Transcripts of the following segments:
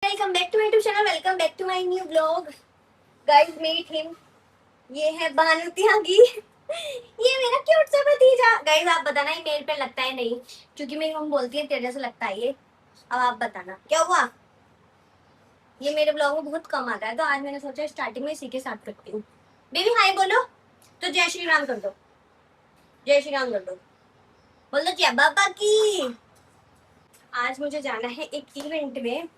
Welcome back to my YouTube channel, welcome back to my new blog. Guys meet him, ये है बानू त्यागी। ये मेरा cute सा भतीजा। गाइस आप बताना ये मेरे पे लगता है नहीं, क्योंकि मेरी मम्मी बोलती है तेरे जैसा लगता है ये। अब आप बताना क्या हुआ। ये मेरे ब्लॉग में बहुत कम आता है, तो आज मैंने सोचा स्टार्टिंग में इसी के साथ करती हूँ। बेबी हाय बोलो, तो जय श्री राम कर दो, जय श्री राम कर दो, बोल दो जय बाबा की। आज मुझे जाना है एक इवेंट में।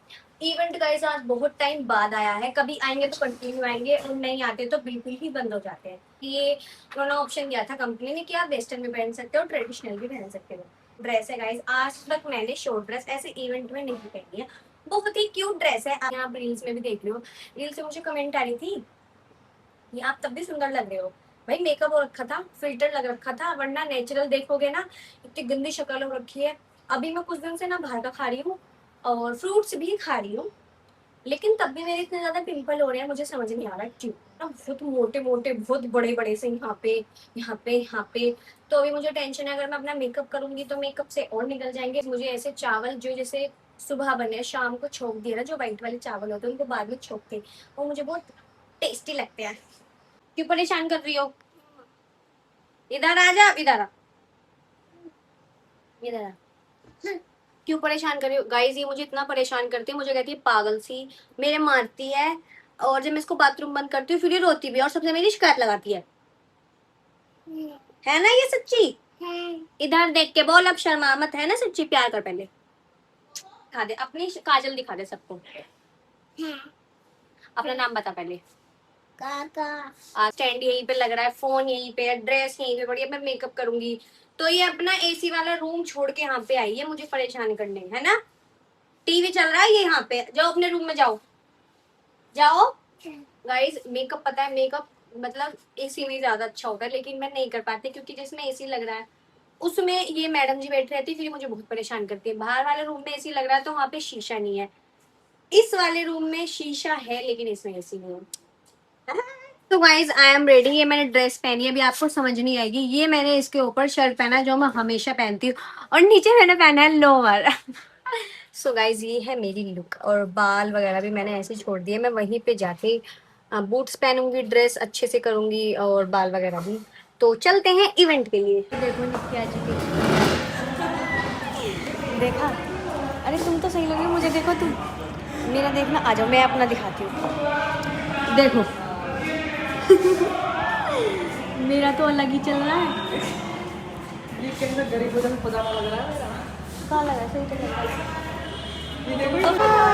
इवेंट गाइस आज बहुत टाइम बाद आया है, कभी आएंगे तो कंटिन्यू आएंगे और नहीं आते तो बिल्कुल ही बंद हो जाते हैं। ये उन्होंने ऑप्शन दिया था कंपनी ने कि आप वेस्टर्न भी पहन सकते हो, ट्रेडिशनल भी पहन सकते हो। ड्रेस है गाइस, आज तक मैंने शॉर्ट ड्रेस ऐसे इवेंट में नहीं पहनी है। बहुत ही क्यूट ड्रेस है, आप रील्स में भी देख रहे हो। रील्स से मुझे कमेंट आ रही थी ये आप तब भी सुंदर लग रहे हो। भाई मेकअप हो रखा था, फिल्टर लग रखा था, वरना नेचुरल देखोगे ना इतनी गंदी शक्ल हो रखी है। अभी मैं कुछ दिन से ना बाहर का खा रही हूँ और फ्रूट्स भी खा रही हूँ, लेकिन तब भी मेरे इतने ज्यादा पिंपल हो रहे हैं, मुझे समझ नहीं आ रहा क्यों। ना बहुत मोटे मोटे, बहुत बड़े बड़े से यहाँ पे यहाँ पे यहाँ पे। तो अभी मुझे टेंशन है, अगर मैं अपना मेकअप करूंगी तो मेकअप से और निकल जाएंगे। मुझे ऐसे चावल जो जैसे सुबह बने शाम को छोक दिए ना, जो व्हाइट वाले चावल होते हैं उनको बाद में छोकते, वो मुझे बहुत टेस्टी लगते हैं। क्यों परेशान कर रही हो, इधर आ जा, इधर आ, इधर आ। क्यों परेशान कर रही हो। गाइस ये मुझे इतना परेशान करती है, मुझे कहती है पागल सी, मेरे मारती है, और जब मैं इसको बाथरूम बंद करती हूँ फिर ये रोती भी है और सबसे मेरी शिकायत लगाती है ना ये सच्ची है। इधर देख के बोल, अब शर्मा मत, है ना सच्ची, प्यार कर पहले। दिखा दे अपनी काजल, दिखा दे सबको। अपना नाम बता पहले। काका। स्टैंड यहीं पे लग रहा है, फोन यहीं पे है, ड्रेस यहीं पे पड़ी है, मैं मेकअप करूंगी तो ये अपना एसी वाला रूम छोड़ के यहाँ पे आई है मुझे परेशान करने, है ना। टीवी चल रहा है ये यहाँ पे, जाओ अपने रूम में जाओ, जाओ। गाइस मेकअप पता है, मेकअप मतलब एसी में ज्यादा अच्छा होता है, लेकिन मैं नहीं कर पाती क्योंकि जिसमें एसी लग रहा है उसमें ये मैडम जी बैठी रहती है, फिर मुझे बहुत परेशान करती है। बाहर वाले रूम में एसी लग रहा है तो वहाँ पे शीशा नहीं है, इस वाले रूम में शीशा है लेकिन इसमें एसी नहीं है। तो गाइज आई एम रेडी। ये मैंने ड्रेस पहनी है, अभी आपको समझ नहीं आएगी। ये मैंने इसके ऊपर शर्ट पहना है जो मैं हमेशा पहनती हूँ, और नीचे मैंने पहना है लोअर। सो गाइज ये है मेरी लुक, और बाल वगैरह भी मैंने ऐसे छोड़ दिए। मैं वहीं पे जाके बूट्स पहनूंगी, ड्रेस अच्छे से करूंगी और बाल वगैरह भी। तो चलते हैं इवेंट के लिए। देखो नित्या जी देखा, अरे तुम तो सही लग रही हो मुझे, देखो तुम मेरा देखना, आ जाओ मैं अपना दिखाती हूँ। देखो मेरा तो अलग ही चल रहा है, ये कितना गरीब बदन पजामा लग रहा है मेरा। कहाँ लगा, सही तो लग रहा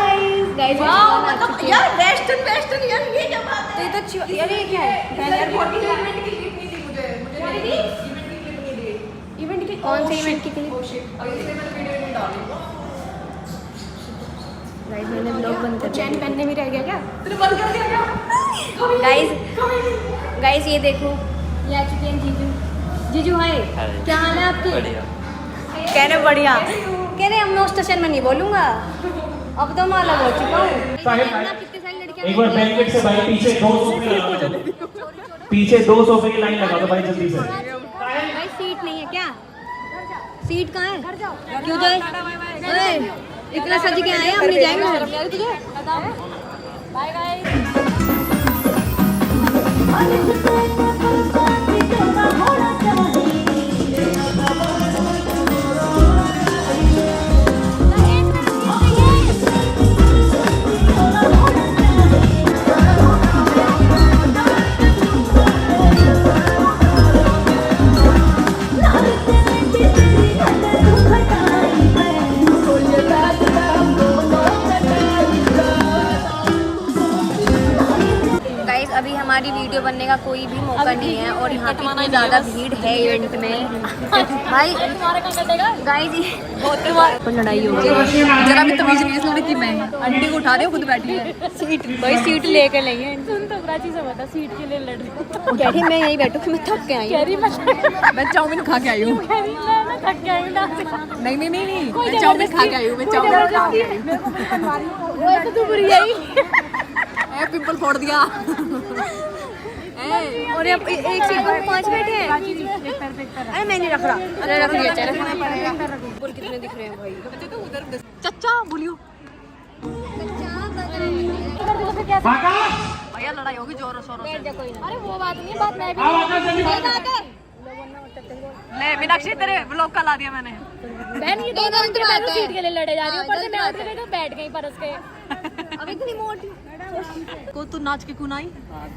है। गाइस मतलब यार वेस्टर्न वेस्टर्न यार, ये क्या बात है। तो ये तो यार ये क्या है यार, बहुत इवेंट की क्लिप नहीं दी मुझे इवेंट की क्लिप नहीं दी। इवेंट की कौन सी इवेंट की क्लिप? ओ शिट, और इसलिए मैं वीडियो नहीं डाल रही हूं। गाइस मैंने ब्लॉग बंद कर दिया, चैन पहनने में रह गया क्या? तूने बंद कर दिया क्या? गाइस ये देखो, ये आ चुके हैं जीजू। जीजू हाय, क्या हाल है आपके? बढ़िया। कह रहे बढ़िया, कह रहे हम स्टेशन में नहीं बोलूंगा, अब तो मैं अलग हो चुका हूँ। एक बार बैंकेट से भाई पीछे 2 सोफे लगा दो, पीछे 2 सोफे की लाइन लगा दो भाई जल्दी से। भाई सीट नहीं है क्या? सीट कहाँ है? क्यों जाए, इतना सज के आए हम, नहीं जाएंगे तुझे। Bye guys. अभी हमारी वीडियो बनने का कोई भी मौका नहीं है, और यहाँ पे इतनी ज़्यादा भीड़ है इवेंट में। भाई गाइस बहुत लड़ाई हो गई, जरा भी तमीज नहीं है लड़की में, आंटी को उठा दे खुद बैठी है सीट, भाई सीट लेकर लेंगे। सुन तो प्राची से बता, सीट के लिए लड़ रही, कह रही मैं यहीं बैठूँ, मैं थक के आई हूँ, मैं चाउमीन खा के आई हूँ। थक के आई हूँ, नहीं नहीं नहीं, मैं चाउमीन खा के आई हूँ, मैं चाउमीन खा के आई हूँ। तू बुरी आई, पिंपल फोड़ दिया। और एक सीट पर 5 बैठे हैं। अरे मैं नहीं रख रहा, अरे रख लिया चेहरा। कितने दिख रहे हैं भाई। चचा बोलियो, चचा क्या था? आकाश भैया लड़ाई होगी जोरों शोरों से। अरे वो बात नहीं, बात मैं भी आओ आकाश जल्दी बाहर। ले मीनाक्षी तेरे ब्लॉग का ला दिया मैंने। बहन ये दोनों उनके बैठो सीट के लिए लड़े जा रही है, ऊपर से मैं उठ गई तो बैठ गई परस के। अब इतनी मोटी को तू नाच के क्यों आई,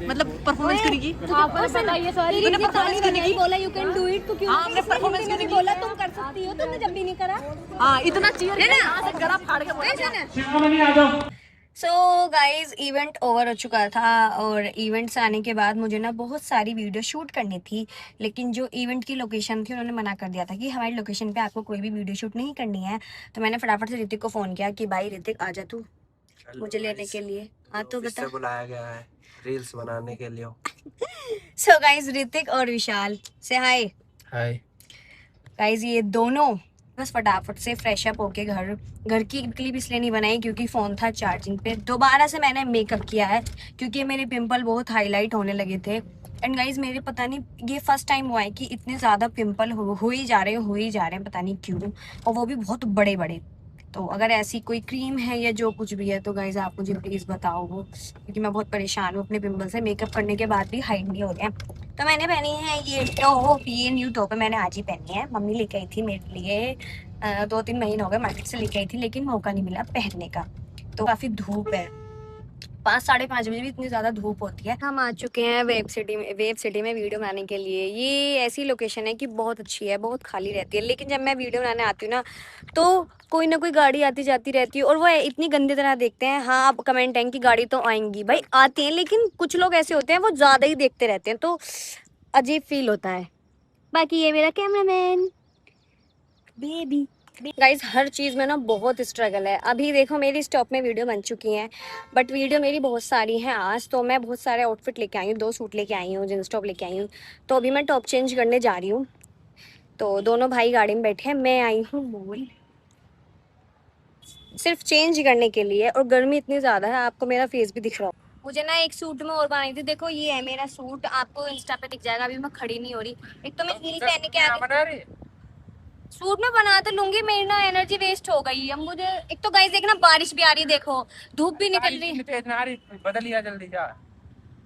मतलब परफॉर्मेंस करेगी। आपको बताइए सॉरी, तूने परफॉर्मेंस क्यों नहीं की। बोला यू कैन डू इट, तो क्यों हाँ, हमने performance क्यों नहीं की। बोला तुम कर सकती हो, तुमने जब भी नहीं करा। हाँ इतना चीयर यहाँ से गला फाड़ के बोला। शिवानी आ जाओ। सो गाइज इवेंट ओवर हो चुका था और इवेंट से आने के बाद मुझे ना बहुत सारी वीडियो शूट करनी थी, लेकिन जो इवेंट की लोकेशन थी उन्होंने मना कर दिया था कि हमारी लोकेशन पे आपको कोई भी वीडियो शूट नहीं करनी है। तो मैंने फटाफट से ऋतिक को फ़ोन किया कि भाई ऋतिक आ जा तू मुझे लेने के लिए। हाँ तो ऑफिस से बता। बुलाया गया है रील्स बनाने के लिए। सो गाइज ऋतिक और विशाल से हाय। हाय गाइज ये दोनों बस फटाफट से फ्रेश अप होके घर की क्लिप इसलिए नहीं बनाई क्योंकि फ़ोन था चार्जिंग पे। दोबारा से मैंने मेकअप किया है क्योंकि मेरे पिंपल बहुत हाईलाइट होने लगे थे। एंड गाइज मेरे पता नहीं ये फर्स्ट टाइम हुआ है कि इतने ज़्यादा पिंपल हो ही जा रहे हैं पता नहीं क्यों, और वो भी बहुत बड़े बड़े। तो अगर ऐसी कोई क्रीम है या जो कुछ भी है तो गाइज आप मुझे प्लीज़ बताओ वो, क्योंकि मैं बहुत परेशान हूँ अपने पिंपल से। मेकअप करने के बाद भी हाइड नहीं हो रहे हैं। तो मैंने पहनी है ये टॉप, ये न्यू टॉप है, मैंने आज ही पहनी है। मम्मी लेके आई थी मेरे लिए 2-3 महीने हो गए मार्केट से लेके आई थी, लेकिन मौका नहीं मिला पहनने का। तो काफ़ी धूप है, 5-5:30 बजे भी इतनी ज़्यादा धूप होती है। हम आ चुके हैं वेब सिटी में वीडियो बनाने के लिए। ये ऐसी लोकेशन है कि बहुत अच्छी है, बहुत खाली रहती है, लेकिन जब मैं वीडियो बनाने आती हूँ ना तो कोई ना कोई गाड़ी आती जाती रहती है और वो इतनी गंदी तरह देखते हैं। हाँ आप कमेंट है कि गाड़ी तो आएंगी, भाई आती हैं, लेकिन कुछ लोग ऐसे होते हैं वो ज़्यादा ही देखते रहते हैं, तो अजीब फील होता है। बाकी ये मेरा कैमरामैन बेबी। गाइज हर चीज़ में ना बहुत स्ट्रगल है। अभी देखो मेरी स्टॉप में वीडियो बन चुकी हैं, बट वीडियो मेरी बहुत सारी हैं। आज तो मैं बहुत सारे आउटफिट लेके आई हूँ, 2 सूट लेके आई हूँ, जींस टॉप लेके आई हूँ। तो अभी मैं टॉप चेंज करने जा रही हूँ। तो दोनों भाई गाड़ी में बैठे हैं, मैं आई हूँ मॉल सिर्फ चेंज करने के लिए, और गर्मी इतनी ज़्यादा है आपको मेरा फेस भी दिख रहा है। मुझे ना एक सूट में और बनाई थी, देखो ये है मेरा सूट, आपको इंस्टा पे दिख जाएगा। अभी मैं खड़ी नहीं हो रही, एक तो मैं हील पहन के आ गई। सूट में बना तो लूंगी, मेरी ना एनर्जी वेस्ट हो गई अब मुझे। एक तो गाइस देखना बारिश भी आ रही है, देखो धूप भी निकल रही। बदल लिया जल्दी जा।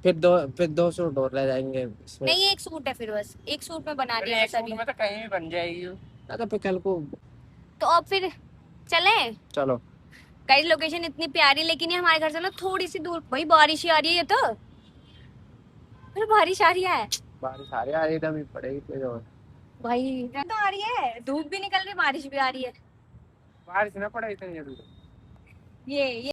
फिर दो सूट और ले जाएंगे इसमें। नहीं एक सूट है, फिर बस एक सूट में बना दिया सभी। तो कहीं भी बन जाएगी। तो फिर कल को तो अब फिर चलें। चलो। गाइस लोकेशन इतनी प्यारी, लेकिन ये हमारे घर से ना थोड़ी सी दूर। भाई बारिश ही आ रही है, ये तो फिर बारिश आ रही है। बारिश आ रही है, एकदम ही पड़ेगी तेज और। भाई तो आ रही है, धूप भी निकल रही, बारिश भी आ रही है। बारिश ना पड़े इतनी जल्दी। ये